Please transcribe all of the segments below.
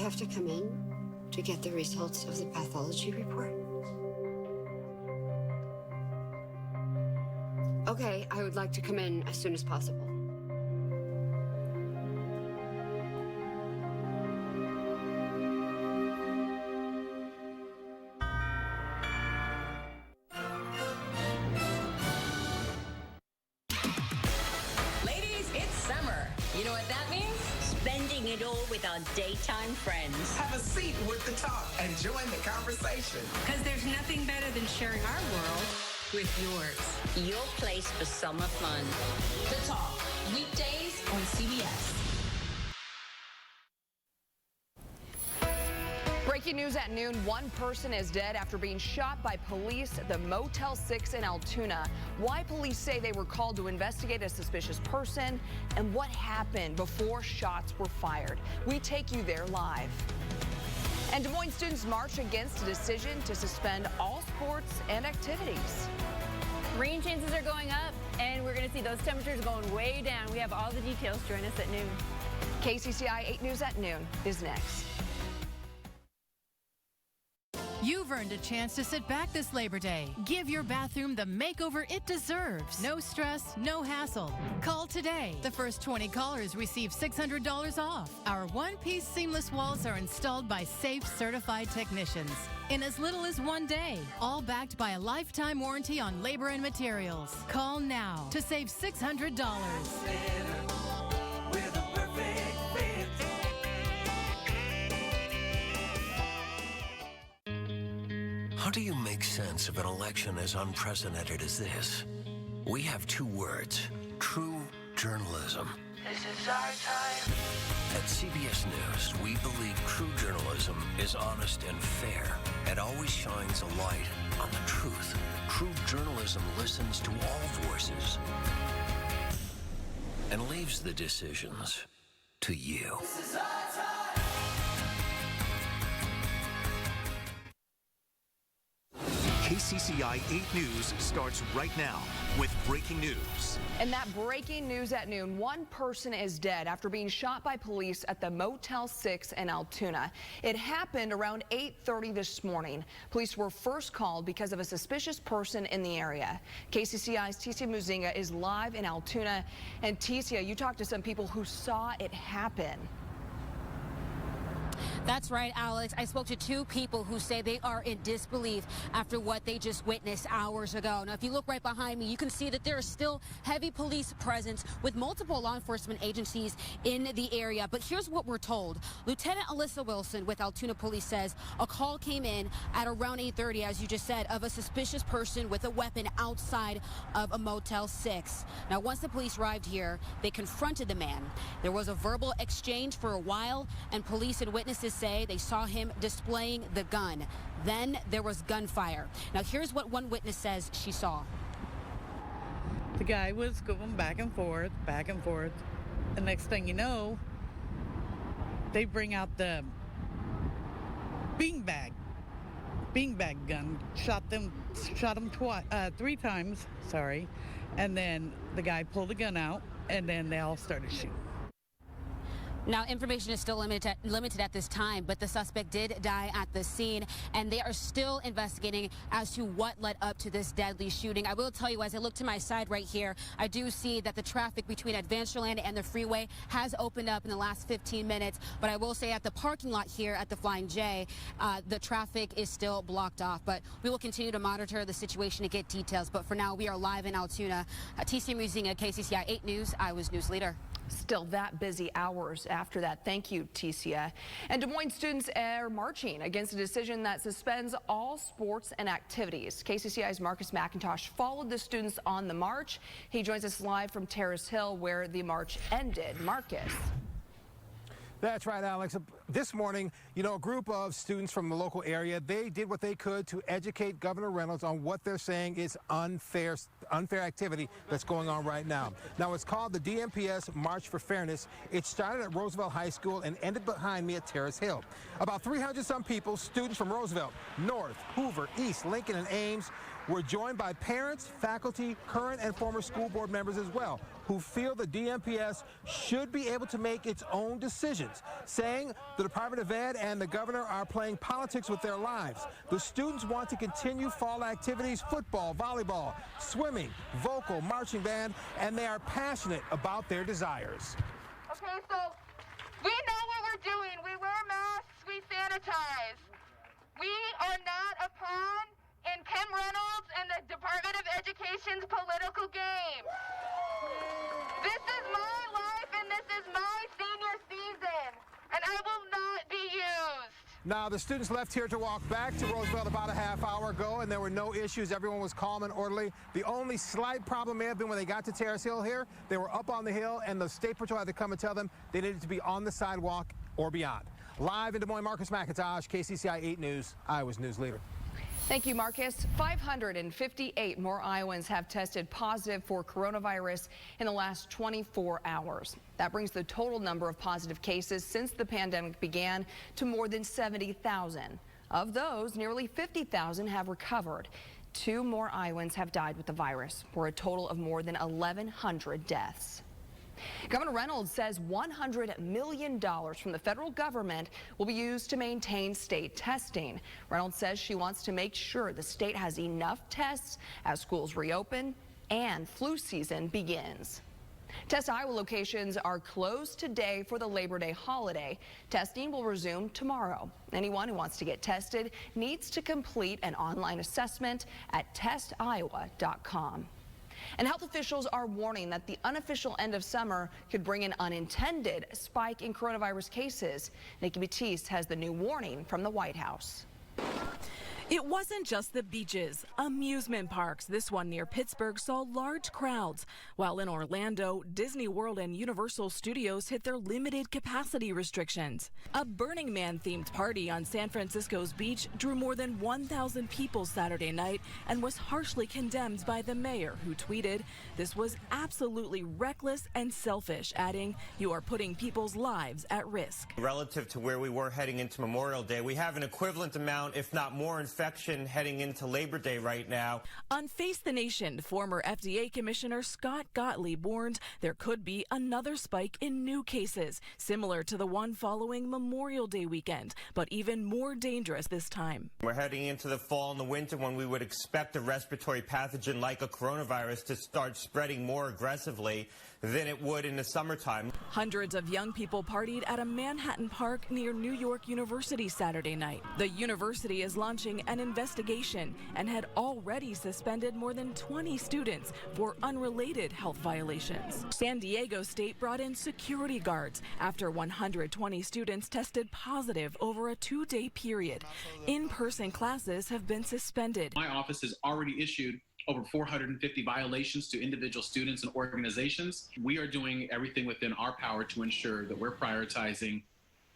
have to come in to get the results of the pathology report? Okay, I would like to come in as soon as possible. Ladies, it's summer. You know what that means? Spending it all with our daytime friends. Have a seat with the talk and join the conversation. Because there's nothing better than sharing our world with yours. Your place for summer fun. The Talk, weekdays on CBS. Breaking news at noon, one person is dead after being shot by police at the Motel 6 in Altoona. Why police say they were called to investigate a suspicious person and what happened before shots were fired. We take you there live. And Des Moines students march against a decision to suspend all sports and activities. Rain chances are going up, and we're going to see those temperatures going way down. We have all the details. Join us at noon. KCCI 8 News at noon is next. You've earned a chance to sit back this Labor Day. Give your bathroom the makeover it deserves. No stress, no hassle. Call today. The first 20 callers receive $600 off. Our one-piece seamless walls are installed by safe certified technicians in as little as 1 day. All backed by a lifetime warranty on labor and materials. Call now to save $600. How do you make sense of an election as unprecedented as this? We have two words: true journalism. This is our time. At CBS News, we believe true journalism is honest and fair and always shines a light on the truth. True journalism listens to all voices and leaves the decisions to you. This is our time. KCCI 8 News starts right now with breaking news. And that breaking news at noon, one person is dead after being shot by police at the Motel 6 in Altoona. It happened around 8:30 this morning. Police were first called because of a suspicious person in the area. KCCI's Tisia is live in Altoona. And Tisia, you talked to some people who saw it happen. That's right, Alex. I spoke to two people who say they are in disbelief after what they just witnessed hours ago. Now, if you look right behind me, you can see that there is still heavy police presence with multiple law enforcement agencies in the area. But here's what we're told. Lieutenant Alyssa Wilson with Altoona Police says a call came in at around 8:30, as you just said, of a suspicious person with a weapon outside of a Motel 6. Now, once the police arrived here, they confronted the man. There was a verbal exchange for a while, and police and witnesses say they saw him displaying the gun. Then there was gunfire. Now here's what one witness says she saw. The guy was going back and forth, back and forth. The next thing you know, they bring out the beanbag gun, shot him 3 times, sorry. And then the guy pulled the gun out, and then they all started shooting. Now, information is still limited at this time, but the suspect did die at the scene, and they are still investigating as to what led up to this deadly shooting. I will tell you, as I look to my side right here, I do see that the traffic between Adventureland and the freeway has opened up in the last 15 minutes, but I will say at the parking lot here at the Flying J, the traffic is still blocked off. But we will continue to monitor the situation to get details. But for now, we are live in Altoona. Tisia Muzinga, KCCI 8 News, Iowa's news leader. Still that busy hours after that. Thank you, Tisia. And Des Moines students are marching against a decision that suspends all sports and activities. KCCI's Marcus McIntosh followed the students on the march. He joins us live from Terrace Hill, where the march ended. Marcus. That's right, Alex. This morning, a group of students from the local area, they did what they could to educate Governor Reynolds on what they're saying is unfair activity that's going on right now. Now, it's called the DMPS March for Fairness. It started at Roosevelt High School and ended behind me at Terrace Hill. About 300-some people, students from Roosevelt, North, Hoover, East, Lincoln, and Ames, were joined by parents, faculty, current and former school board members as well. who feel the DMPS should be able to make its own decisions, saying the Department of Ed and the governor are playing politics with their lives. The students want to continue fall activities, football, volleyball, swimming, vocal, marching band, and they are passionate about their desires. Okay, so we know what we're doing. We wear masks, we sanitize. We are not a pawn in Kim Reynolds and the Department of Education's political game. This is my life and this is my senior season, and I will not be used. Now, the students left here to walk back to Roosevelt about a half hour ago, and there were no issues. Everyone was calm and orderly. The only slight problem may have been when they got to Terrace Hill here. They were up on the hill, and the State Patrol had to come and tell them they needed to be on the sidewalk or beyond. Live in Des Moines, Marcus McIntosh, KCCI 8 News, Iowa's news leader. Thank you, Marcus. 558 more Iowans have tested positive for coronavirus in the last 24 hours. That brings the total number of positive cases since the pandemic began to more than 70,000. Of those, nearly 50,000 have recovered. 2 more Iowans have died with the virus, for a total of more than 1,100 deaths. Governor Reynolds says $100 million from the federal government will be used to maintain state testing. Reynolds says she wants to make sure the state has enough tests as schools reopen and flu season begins. Test Iowa locations are closed today for the Labor Day holiday. Testing will resume tomorrow. Anyone who wants to get tested needs to complete an online assessment at testiowa.com. And health officials are warning that the unofficial end of summer could bring an unintended spike in coronavirus cases. Nikki Batiste has the new warning from the White House. It wasn't just the beaches. Amusement parks, this one near Pittsburgh, saw large crowds, while in Orlando, Disney World and Universal Studios hit their limited capacity restrictions. A Burning Man-themed party on San Francisco's beach drew more than 1,000 people Saturday night and was harshly condemned by the mayor, who tweeted, "This was absolutely reckless and selfish," adding, "You are putting people's lives at risk." Relative to where we were heading into Memorial Day, we have an equivalent amount, if not more, infection heading into Labor Day right now. On Face the Nation, former FDA Commissioner Scott Gottlieb warned there could be another spike in new cases, similar to the one following Memorial Day weekend, but even more dangerous this time. We're heading into the fall and the winter when we would expect a respiratory pathogen like a coronavirus to start spreading more aggressively than it would in the summertime. Hundreds of young people partied at a Manhattan park near New York University Saturday night. The university is launching an investigation and had already suspended more than 20 students for unrelated health violations. San Diego State brought in security guards after 120 students tested positive over a 2-day period. In-person classes have been suspended. My office has already issued over 450 violations to individual students and organizations. We are doing everything within our power to ensure that we're prioritizing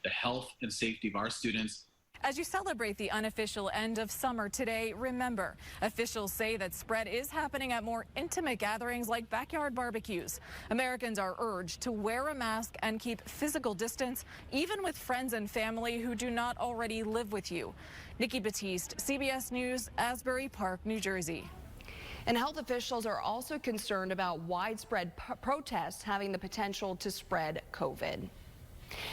the health and safety of our students. As you celebrate the unofficial end of summer today, remember, officials say that spread is happening at more intimate gatherings like backyard barbecues. Americans are urged to wear a mask and keep physical distance, even with friends and family who do not already live with you. Nikki Batiste, CBS News, Asbury Park, New Jersey. And health officials are also concerned about widespread protests having the potential to spread COVID.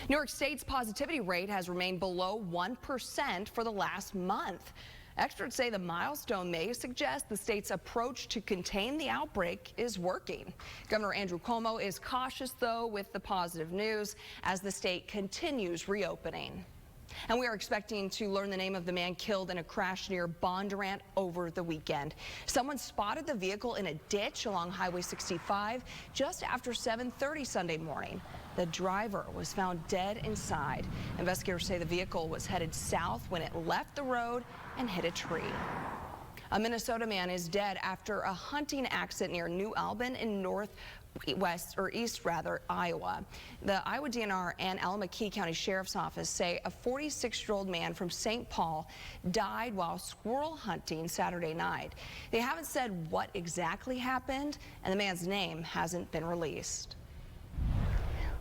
New York State's positivity rate has remained below 1% for the last month. Experts say the milestone may suggest the state's approach to contain the outbreak is working. Governor Andrew Cuomo is cautious, though, with the positive news as the state continues reopening. And we are expecting to learn the name of the man killed in a crash near Bondurant over the weekend. Someone spotted the vehicle in a ditch along Highway 65 just after 7:30 Sunday morning. The driver was found dead inside. Investigators say the vehicle was headed south when it left the road and hit a tree. A Minnesota man is dead after a hunting accident near New Albin in east Iowa. The Iowa DNR and Alameda County Sheriff's Office say a 46-year-old man from St. Paul died while squirrel hunting Saturday night. They haven't said what exactly happened, and the man's name hasn't been released.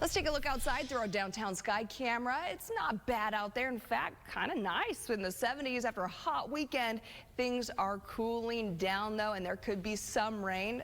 Let's take a look outside through our downtown sky camera. It's not bad out there. In fact, kind of nice in the 70s after a hot weekend. Things are cooling down though, and there could be some rain,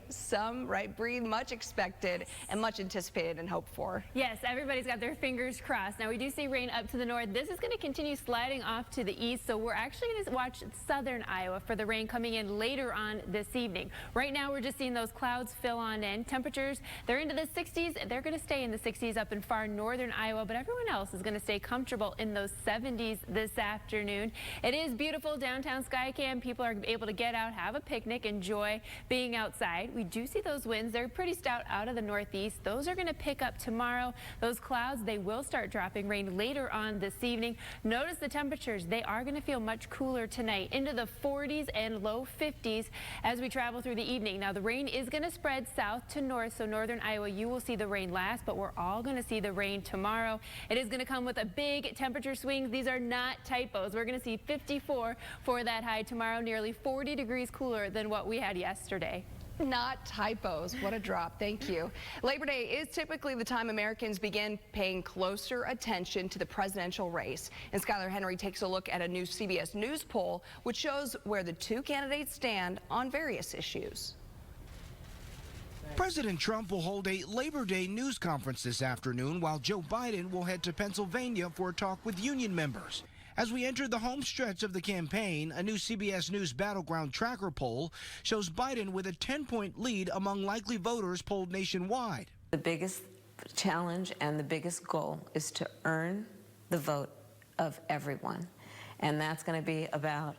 right, Bree? Much expected and much anticipated and hoped for. Yes, everybody's got their fingers crossed. Now we do see rain up to the north. This is going to continue sliding off to the east, so we're actually going to watch southern Iowa for the rain coming in later on this evening. Right now we're just seeing those clouds fill on in. Temperatures, they're into the 60s. They're going to stay in the 60s up in far northern Iowa, but everyone else is going to stay comfortable in those 70s this afternoon. It is beautiful downtown Skycam. People are able to get out, have a picnic, enjoy being outside. We do see those winds. They're pretty stout out of the northeast. Those are going to pick up tomorrow. Those clouds, they will start dropping rain later on this evening. Notice the temperatures. They are going to feel much cooler tonight, into the 40s and low 50s as we travel through the evening. Now the rain is going to spread south to north, so northern Iowa, you will see the rain last, but we're all going to see the rain tomorrow. It is going to come with a big temperature swing. These are not typos. We're going to see 54 for that high tomorrow, nearly 40 degrees cooler than what we had yesterday. Not typos. What a drop. Thank you. Labor Day is typically the time Americans begin paying closer attention to the presidential race. And Skylar Henry takes a look at a new CBS News poll, which shows where the two candidates stand on various issues. President Trump will hold a Labor Day news conference this afternoon, while Joe Biden will head to Pennsylvania for a talk with union members. As we enter the home stretch of the campaign, a new CBS News Battleground Tracker poll shows Biden with a 10-point lead among likely voters polled nationwide. The biggest challenge and the biggest goal is to earn the vote of everyone. And that's going to be about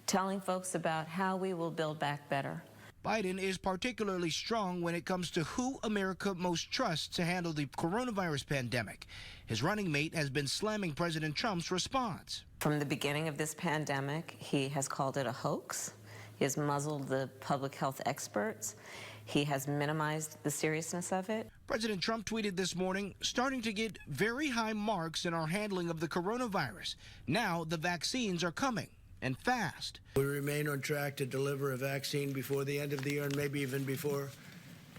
telling folks about how we will build back better. Biden is particularly strong when it comes to who America most trusts to handle the coronavirus pandemic. His running mate has been slamming President Trump's response. From the beginning of this pandemic, he has called it a hoax. He has muzzled the public health experts. He has minimized the seriousness of it. President Trump tweeted this morning, starting to get very high marks in our handling of the coronavirus. Now the vaccines are coming. And fast. We remain on track to deliver a vaccine before the end of the year and maybe even before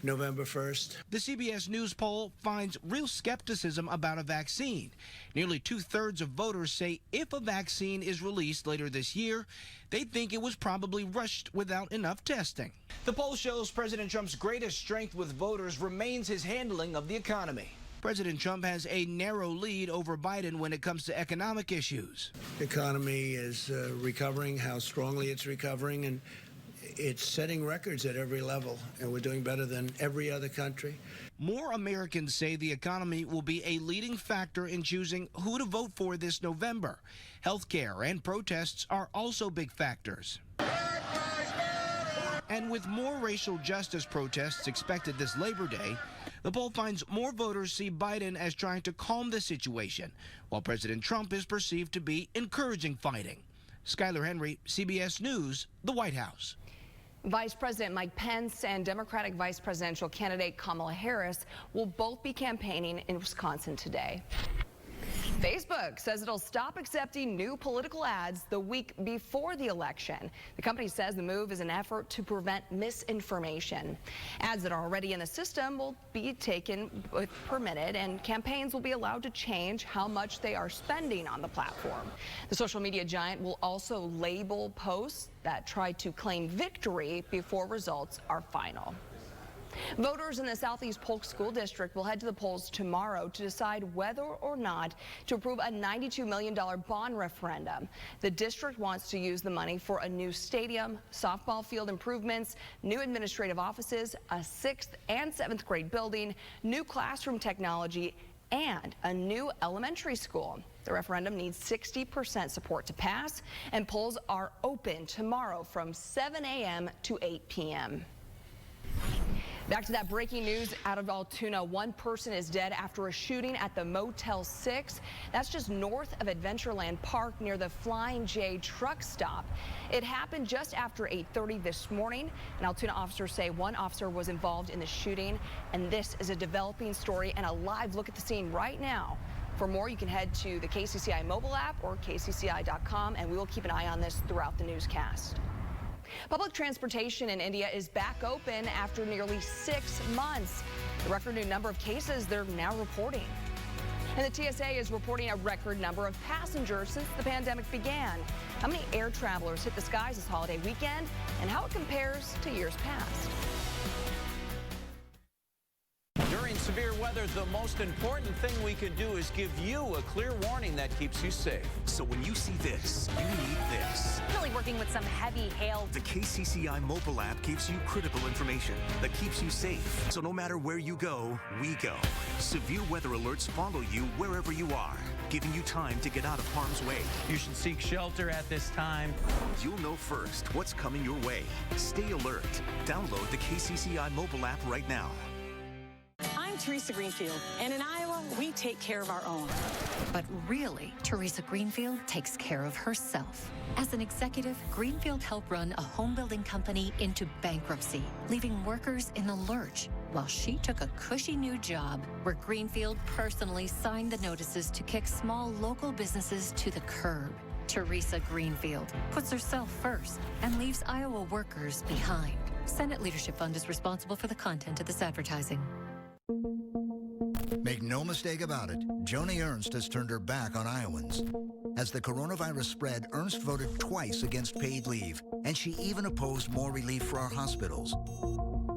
November 1st. The CBS News poll finds real skepticism about a vaccine. Nearly 2/3 of voters say if a vaccine is released later this year, they think it was probably rushed without enough testing. The poll shows President Trump's greatest strength with voters remains his handling of the economy. President Trump has a narrow lead over Biden when it comes to economic issues. The economy is recovering, how strongly it's recovering, and it's setting records at every level, and we're doing better than every other country. More Americans say the economy will be a leading factor in choosing who to vote for this November. Healthcare and protests are also big factors. And with more racial justice protests expected this Labor Day, the poll finds more voters see Biden as trying to calm the situation, while President Trump is perceived to be encouraging fighting. Skylar Henry, CBS News, the White House. Vice President Mike Pence and Democratic vice presidential candidate Kamala Harris will both be campaigning in Wisconsin today. Facebook says it'll stop accepting new political ads the week before the election. The company says the move is an effort to prevent misinformation. Ads that are already in the system will be taken if permitted, and campaigns will be allowed to change how much they are spending on the platform. The social media giant will also label posts that try to claim victory before results are final. Voters in the Southeast Polk School District will head to the polls tomorrow to decide whether or not to approve a $92 million bond referendum. The district wants to use the money for a new stadium, softball field improvements, new administrative offices, a 6th and 7th grade building, new classroom technology, and a new elementary school. The referendum needs 60% support to pass, and polls are open tomorrow from 7 a.m. to 8 p.m. Back to that breaking news out of Altoona. One person is dead after a shooting at the Motel 6. That's just north of Adventureland Park near the Flying J truck stop. It happened just after 8:30 this morning. And Altoona officers say one officer was involved in the shooting. And this is a developing story and a live look at the scene right now. For more, you can head to the KCCI mobile app or kcci.com, and we will keep an eye on this throughout the newscast. Public transportation in India is back open after nearly 6 months. The record new number of cases they're now reporting. And the TSA is reporting a record number of passengers since the pandemic began. How many air travelers hit the skies this holiday weekend and how it compares to years past. During severe weather, the most important thing we can do is give you a clear warning that keeps you safe. So when you see this, you need this. Really working with some heavy hail. The KCCI mobile app gives you critical information that keeps you safe. So no matter where you go, we go. Severe weather alerts follow you wherever you are, giving you time to get out of harm's way. You should seek shelter at this time. You'll know first what's coming your way. Stay alert. Download the KCCI mobile app right now. I'm Tisia Greenfield, and in Iowa, we take care of our own. But really, Theresa Greenfield takes care of herself. As an executive, Greenfield helped run a home building company into bankruptcy, leaving workers in the lurch, while she took a cushy new job where Greenfield personally signed the notices to kick small local businesses to the curb. Theresa Greenfield puts herself first and leaves Iowa workers behind. Senate Leadership Fund is responsible for the content of this advertising. Make no mistake about it, Joni Ernst has turned her back on Iowans. As the coronavirus spread, Ernst voted twice against paid leave, and she even opposed more relief for our hospitals.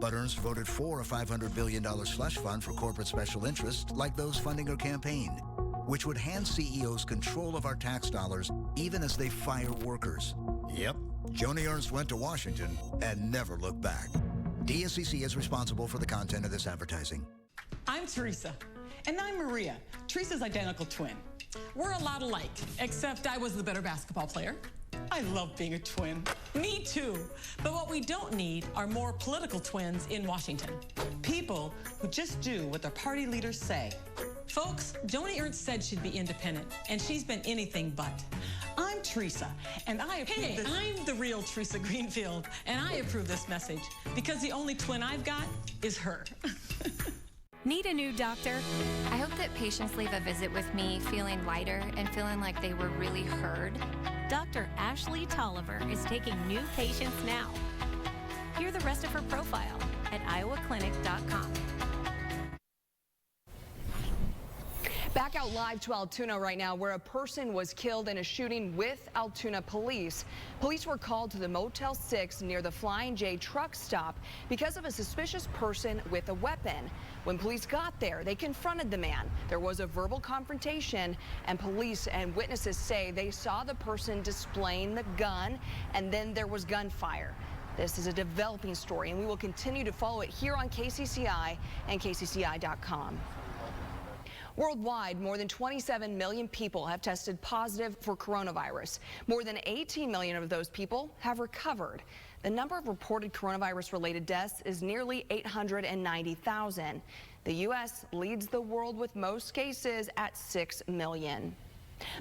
But Ernst voted for a $500 billion slush fund for corporate special interests like those funding her campaign, which would hand CEOs control of our tax dollars even as they fire workers. Yep, Joni Ernst went to Washington and never looked back. DSCC is responsible for the content of this advertising. I'm Teresa, and I'm Maria, Teresa's identical twin. We're a lot alike, except I was the better basketball player. I love being a twin. Me too. But what we don't need are more political twins in Washington. People who just do what their party leaders say. Folks, Joni Ernst said she'd be independent, and she's been anything but. I'm Teresa, and I approve this. I'm the real Tisia Greenfield, and I approve this message because the only twin I've got is her. Need a new doctor? I hope that patients leave a visit with me feeling lighter and feeling like they were really heard. Dr. Ashley Tolliver is taking new patients now. Hear the rest of her profile at iowaclinic.com. Back out live to Altoona right now, where a person was killed in a shooting with Altoona police. Police were called to the Motel 6 near the Flying J truck stop because of a suspicious person with a weapon. When police got there, they confronted the man. There was a verbal confrontation, and police and witnesses say they saw the person displaying the gun, and then there was gunfire. This is a developing story, and we will continue to follow it here on KCCI and KCCI.com. Worldwide, more than 27 million people have tested positive for coronavirus. More than 18 million of those people have recovered. The number of reported coronavirus-related deaths is nearly 890,000. The U.S. leads the world with most cases at 6 million.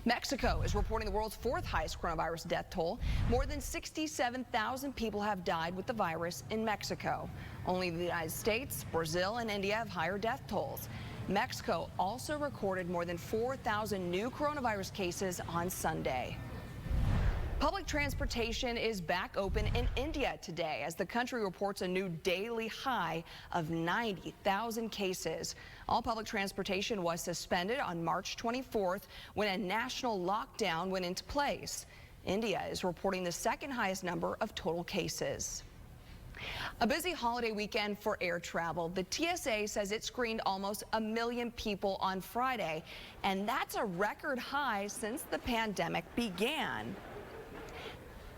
Mexico is reporting the world's fourth highest coronavirus death toll. More than 67,000 people have died with the virus in Mexico. Only the United States, Brazil, and India have higher death tolls. Mexico also recorded more than 4,000 new coronavirus cases on Sunday. Public transportation is back open in India today as the country reports a new daily high of 90,000 cases. All public transportation was suspended on March 24th when a national lockdown went into place. India is reporting the second highest number of total cases. A busy holiday weekend for air travel. The TSA says it screened almost 1 million people on Friday, and that's a record high since the pandemic began.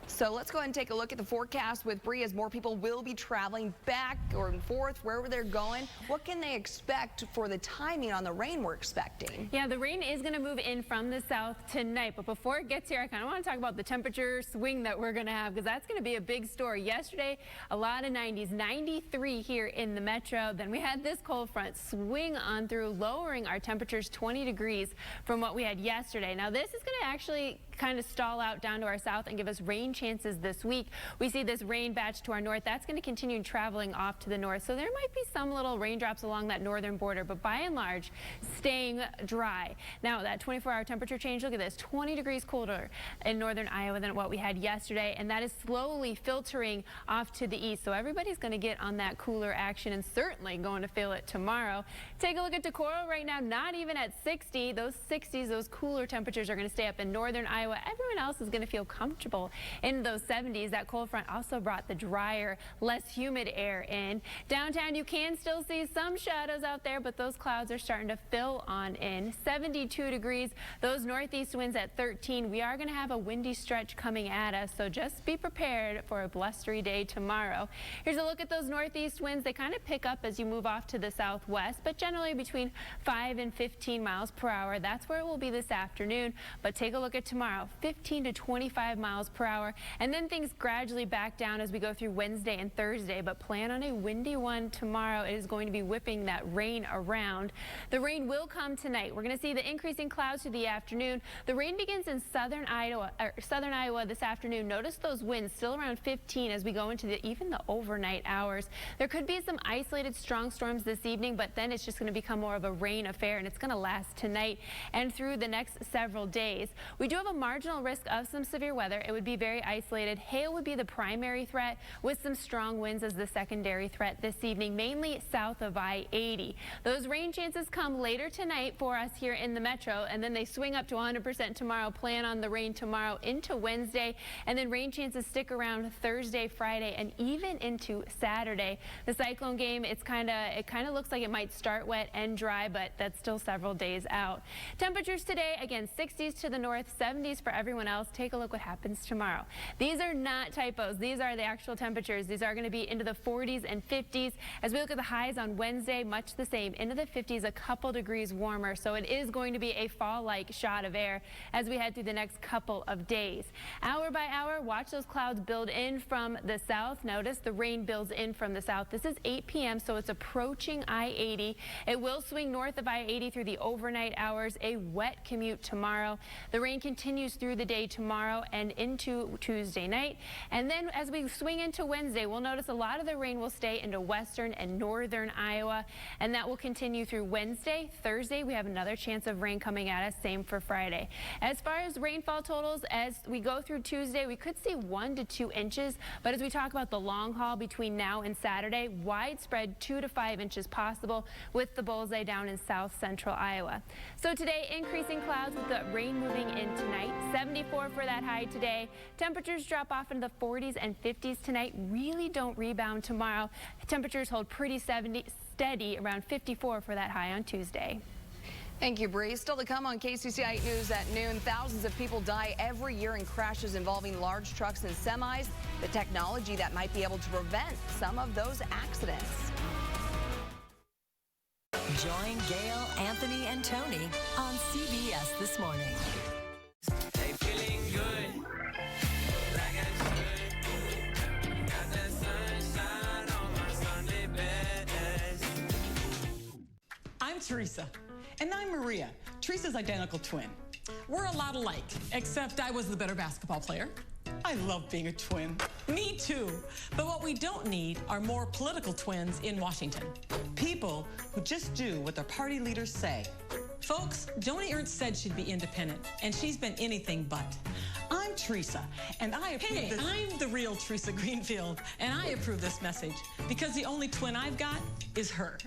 So let's go ahead and take a look at the forecast with Bree as more people will be traveling back or forth wherever they're going. What can they expect for the timing on the rain we're expecting? Yeah, the rain is going to move in from the south tonight. But before it gets here, I kind of want to talk about the temperature swing that we're going to have because that's going to be a big story. Yesterday, a lot of 90s, 93 here in the metro. Then we had this cold front swing on through, lowering our temperatures 20 degrees from what we had yesterday. Now, this is going to actually kind of stall out down to our south and give us rain chances chances this week. We see this rain batch to our north. That's going to continue traveling off to the north. So there might be some little raindrops along that northern border, but by and large, staying dry. Now that 24-hour temperature change, look at this, 20 degrees colder in northern Iowa than what we had yesterday, and that is slowly filtering off to the east. So everybody's going to get on that cooler action and certainly going to feel it tomorrow. Take a look at Decorah right now, not even at 60. Those 60s, those cooler temperatures are going to stay up in northern Iowa. Everyone else is going to feel comfortable in those 70s. That cold front also brought the drier, less humid air in. Downtown, you can still see some shadows out there, but those clouds are starting to fill on in. 72 degrees, those northeast winds at 13. We are going to have a windy stretch coming at us, so just be prepared for a blustery day tomorrow. Here's a look at those northeast winds. They kind of pick up as you move off to the southwest, but generally between 5 and 15 miles per hour. That's where it will be this afternoon. But take a look at tomorrow, 15 to 25 miles per hour. And then things gradually back down as we go through Wednesday and Thursday. But plan on a windy one tomorrow. It is going to be whipping that rain around. The rain will come tonight. We're going to see the increasing clouds through the afternoon. The rain begins in southern Iowa this afternoon. Notice those winds still around 15 as we go into even the overnight hours. There could be some isolated strong storms this evening, but then it's just going to become more of a rain affair, and it's going to last tonight and through the next several days. We do have a marginal risk of some severe weather. It would be very isolated. Hail would be the primary threat, with some strong winds as the secondary threat this evening, mainly south of I-80. Those rain chances come later tonight for us here in the metro, and then they swing up to 100% tomorrow. Plan on the rain tomorrow into Wednesday, and then rain chances stick around Thursday, Friday, and even into Saturday. The cyclone game, it kind of looks like it might start wet and dry, but that's still several days out. Temperatures today, again, 60s to the north, 70s for everyone else. Take a look what happens tomorrow. These are not typos. These are the actual temperatures. These are going to be into the 40s and 50s. As we look at the highs on Wednesday, much the same, into the 50s, a couple degrees warmer. So it is going to be a fall-like shot of air as we head through the next couple of days. Hour by hour, watch those clouds build in from the south. Notice the rain builds in from the south. This is 8 p.m., so it's approaching I-80. It will swing north of I-80 through the overnight hours. A wet commute tomorrow. The rain continues through the day tomorrow and into Tuesday night. And then as we swing into Wednesday, we'll notice a lot of the rain will stay into western and northern Iowa, and that will continue through Wednesday. Thursday, we have another chance of rain coming at us. Same for Friday. As far as rainfall totals, as we go through Tuesday, we could see 1 to 2 inches. But as we talk about the long haul between now and Saturday, widespread 2 to 5 inches possible, with the bullseye down in south central Iowa. So today, increasing clouds with the rain moving in tonight. 74 for that high today. Temperatures drop off into the 40s and 50s tonight. Really don't rebound tomorrow. Temperatures hold pretty steady around 54 for that high on Tuesday. Thank you, Bree. Still to come on KCCI 8 News at noon. Thousands of people die every year in crashes involving large trucks and semis. The technology that might be able to prevent some of those accidents. Join Gail, Anthony, and Tony on CBS This Morning. Hey, feeling good. Like I should. Got that sunshine on my Sunday best. I'm Teresa. And I'm Maria, Teresa's identical twin. We're a lot alike, except I was the better basketball player. I love being a twin. Me too. But what we don't need are more political twins in Washington. People who just do what their party leaders say. Folks, Joni Ernst said she'd be independent, and she's been anything but. I'm Teresa, and I approve this. I'm the real Teresa Greenfield, and I approve this message because the only twin I've got is her.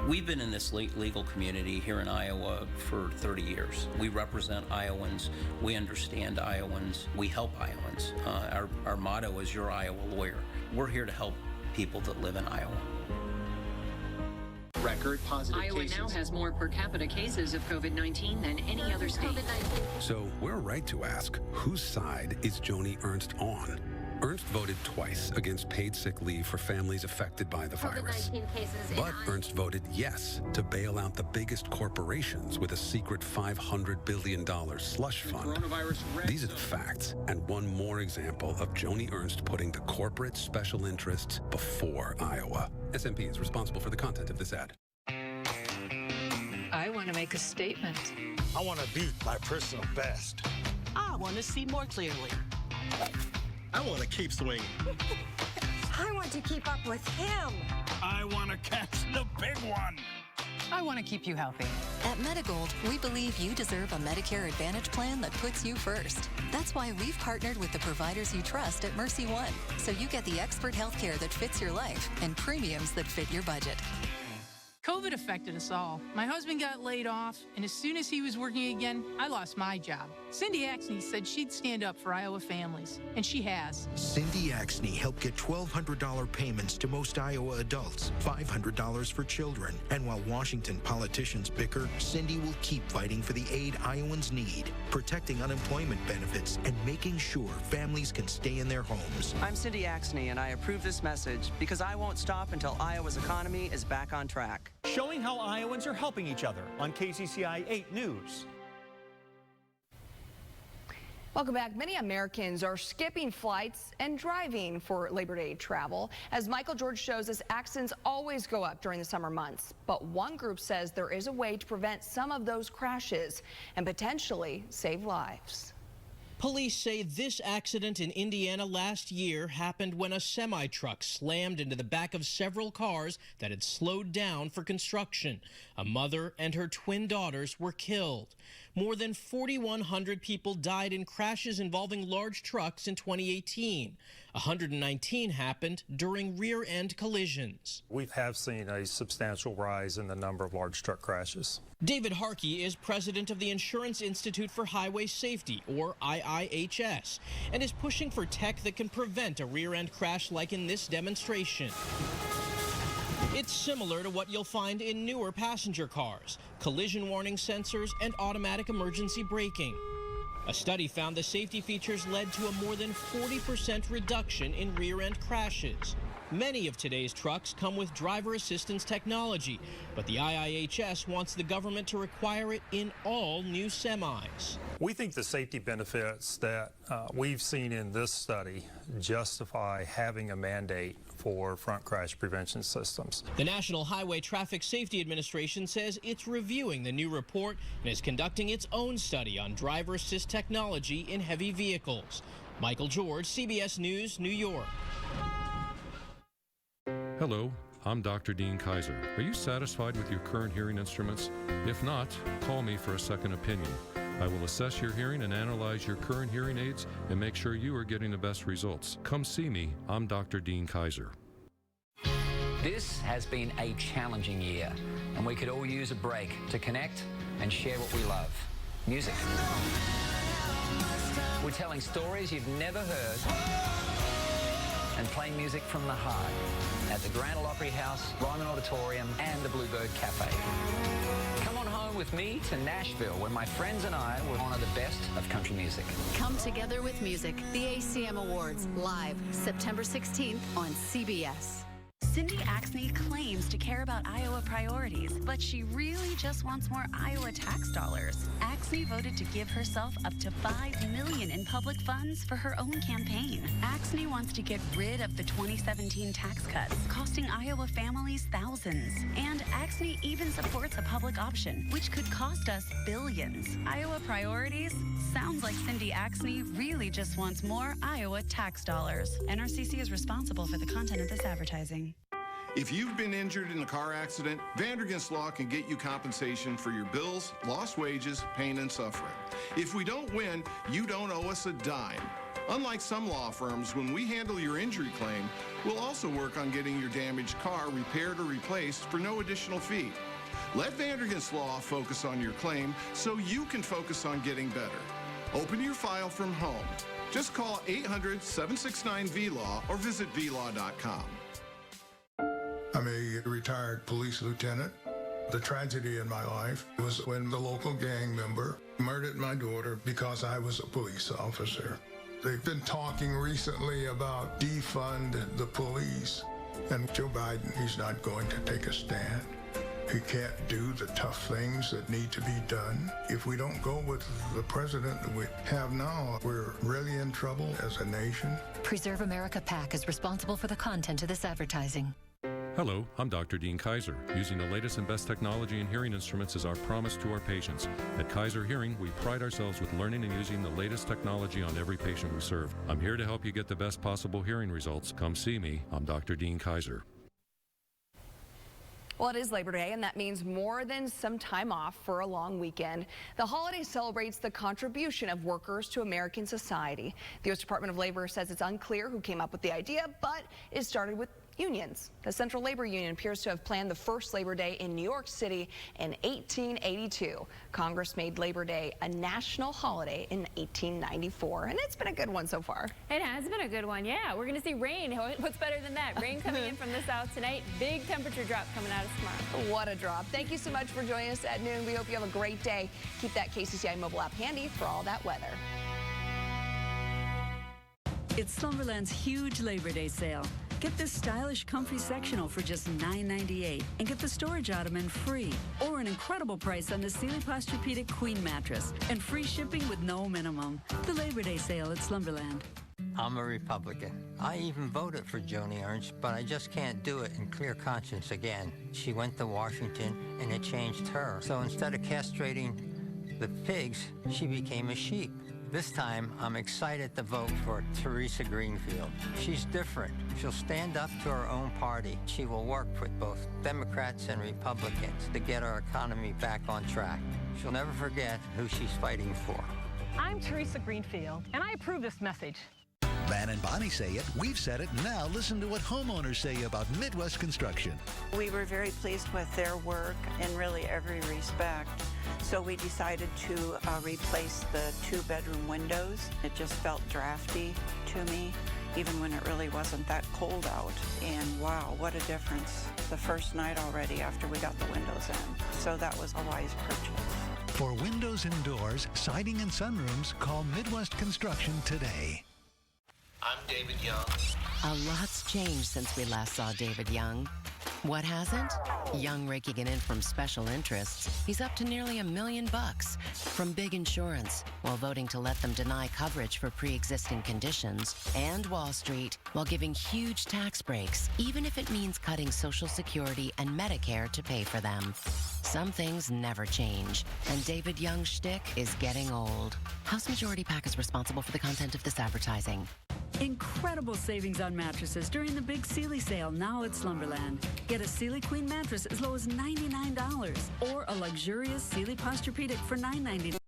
We've been in this legal community here in Iowa for 30 years. We represent Iowans. We understand Iowans. We help Iowans. Our motto is your Iowa lawyer. We're here to help people that live in Iowa. Record positive Iowa cases. now has more per capita cases of COVID-19 than any other state. So we're right to ask, whose side is Joni Ernst on? Ernst voted twice against paid sick leave for families affected by the virus. But Ernst voted yes to bail out the biggest corporations with a secret $500 billion slush fund. These are the facts, and one more example of Joni Ernst putting the corporate special interests before Iowa. SMP is responsible for the content of this ad. I want to make a statement. I want to beat my personal best. I want to see more clearly. I want to keep swinging. I want to keep up with him. I want to catch the big one. I want to keep you healthy. At Medigold, we believe you deserve a Medicare Advantage plan that puts you first. That's why we've partnered with the providers you trust at Mercy One, so you get the expert health care that fits your life and premiums that fit your budget. COVID affected us all. My husband got laid off, and as soon as he was working again, I lost my job. Cindy Axney said she'd stand up for Iowa families, and she has. Cindy Axney helped get $1,200 payments to most Iowa adults, $500 for children. And while Washington politicians bicker, Cindy will keep fighting for the aid Iowans need, protecting unemployment benefits and making sure families can stay in their homes. I'm Cindy Axney, and I approve this message because I won't stop until Iowa's economy is back on track. Showing how Iowans are helping each other on KCCI 8 News. Welcome back. Many Americans are skipping flights and driving for Labor Day travel. As Michael George shows us, accidents always go up during the summer months. But one group says there is a way to prevent some of those crashes and potentially save lives. Police say this accident in Indiana last year happened when a semi-truck slammed into the back of several cars that had slowed down for construction. A mother and her twin daughters were killed. More than 4,100 people died in crashes involving large trucks in 2018. 119 happened during rear-end collisions. We have seen a substantial rise in the number of large truck crashes. David Harkey is president of the Insurance Institute for Highway Safety, or IIHS, and is pushing for tech that can prevent a rear-end crash like in this demonstration. It's similar to what you'll find in newer passenger cars, collision warning sensors and automatic emergency braking. A study found the safety features led to a more than 40% reduction in rear-end crashes. Many of today's trucks come with driver assistance technology, but the IIHS wants the government to require it in all new semis. We think the safety benefits that we've seen in this study justify having a mandate for front crash prevention systems. The National Highway Traffic Safety Administration says it's reviewing the new report and is conducting its own study on driver assist technology in heavy vehicles. Michael George, CBS News, New York. Hello, I'm Dr. Dean Kaiser. Are you satisfied with your current hearing instruments? If not, call me for a second opinion. I will assess your hearing and analyze your current hearing aids and make sure you are getting the best results. Come see me. I'm Dr. Dean Kaiser. This has been a challenging year, and we could all use a break to connect and share what we love, music. We're telling stories you've never heard and playing music from the heart at the Grand Ole Opry House, Ryman Auditorium, and the Bluebird Cafe. Come on home with me to Nashville, where my friends and I will honor the best of country music. Come together with music. The ACM Awards, live September 16th on CBS. Cindy Axney claims to care about Iowa priorities, but she really just wants more Iowa tax dollars. Axney voted to give herself up to $5 million in public funds for her own campaign. Axney wants to get rid of the 2017 tax cuts, costing Iowa families thousands. And Axney even supports a public option, which could cost us billions. Iowa priorities? Sounds like Cindy Axney really just wants more Iowa tax dollars. NRCC is responsible for the content of this advertising. If you've been injured in a car accident, Vandergast Law can get you compensation for your bills, lost wages, pain, and suffering. If we don't win, you don't owe us a dime. Unlike some law firms, when we handle your injury claim, we'll also work on getting your damaged car repaired or replaced for no additional fee. Let Vandergast Law focus on your claim so you can focus on getting better. Open your file from home. Just call 800-769-VLAW or visit VLAW.com. I'm a retired police lieutenant. The tragedy in my life was when the local gang member murdered my daughter because I was a police officer. They've been talking recently about defund the police. And Joe Biden, he's not going to take a stand. He can't do the tough things that need to be done. If we don't go with the president that we have now, we're really in trouble as a nation. Preserve America PAC is responsible for the content of this advertising. Hello, I'm Dr. Dean Kaiser. Using the latest and best technology and hearing instruments is our promise to our patients. At Kaiser Hearing, we pride ourselves with learning and using the latest technology on every patient we serve. I'm here to help you get the best possible hearing results. Come see me. I'm Dr. Dean Kaiser. Well, it is Labor Day, and that means more than some time off for a long weekend. The holiday celebrates the contribution of workers to American society. The U.S. Department of Labor says it's unclear who came up with the idea, but it started with unions. The Central Labor Union appears to have planned the first Labor Day in New York City in 1882. Congress made Labor Day a national holiday in 1894, and it's been a good one so far. It has been a good one, yeah. We're going to see rain. What's better than that? Rain coming in from the south tonight. Big temperature drop coming out of tomorrow. What a drop. Thank you so much for joining us at noon. We hope you have a great day. Keep that KCCI mobile app handy for all that weather. It's Slumberland's huge Labor Day sale. Get this stylish, comfy sectional for just $9.98 and get the storage ottoman free, or an incredible price on the Sealy Posturepedic Queen mattress and free shipping with no minimum. The Labor Day sale at Slumberland. I'm a Republican. I even voted for Joni Ernst, but I just can't do it in clear conscience again. She went to Washington and it changed her. So instead of castrating the pigs, she became a sheep. This time, I'm excited to vote for Tisia Greenfield. She's different. She'll stand up to her own party. She will work with both Democrats and Republicans to get our economy back on track. She'll never forget who she's fighting for. I'm Tisia Greenfield, and I approve this message. Van and Bonnie say it, we've said it, now listen to what homeowners say about Midwest Construction. We were very pleased with their work in really every respect. So we decided to replace the 2-bedroom windows. It just felt drafty to me, even when it really wasn't that cold out. And wow, what a difference. The first night already after we got the windows in. So that was a wise purchase. For windows and doors, siding and sunrooms, call Midwest Construction today. I'm David Young. A lot's changed since we last saw David Young. What hasn't? Young raking it in from special interests. He's up to nearly $1 million from big insurance, while voting to let them deny coverage for pre-existing conditions, and Wall Street, while giving huge tax breaks, even if it means cutting Social Security and Medicare to pay for them. Some things never change, and David Young's shtick is getting old. House Majority PAC is responsible for the content of this advertising. Incredible savings on mattresses during the big Sealy sale now at Slumberland. Get a Sealy Queen mattress as low as $99 or a luxurious Sealy Posturepedic for $9.99.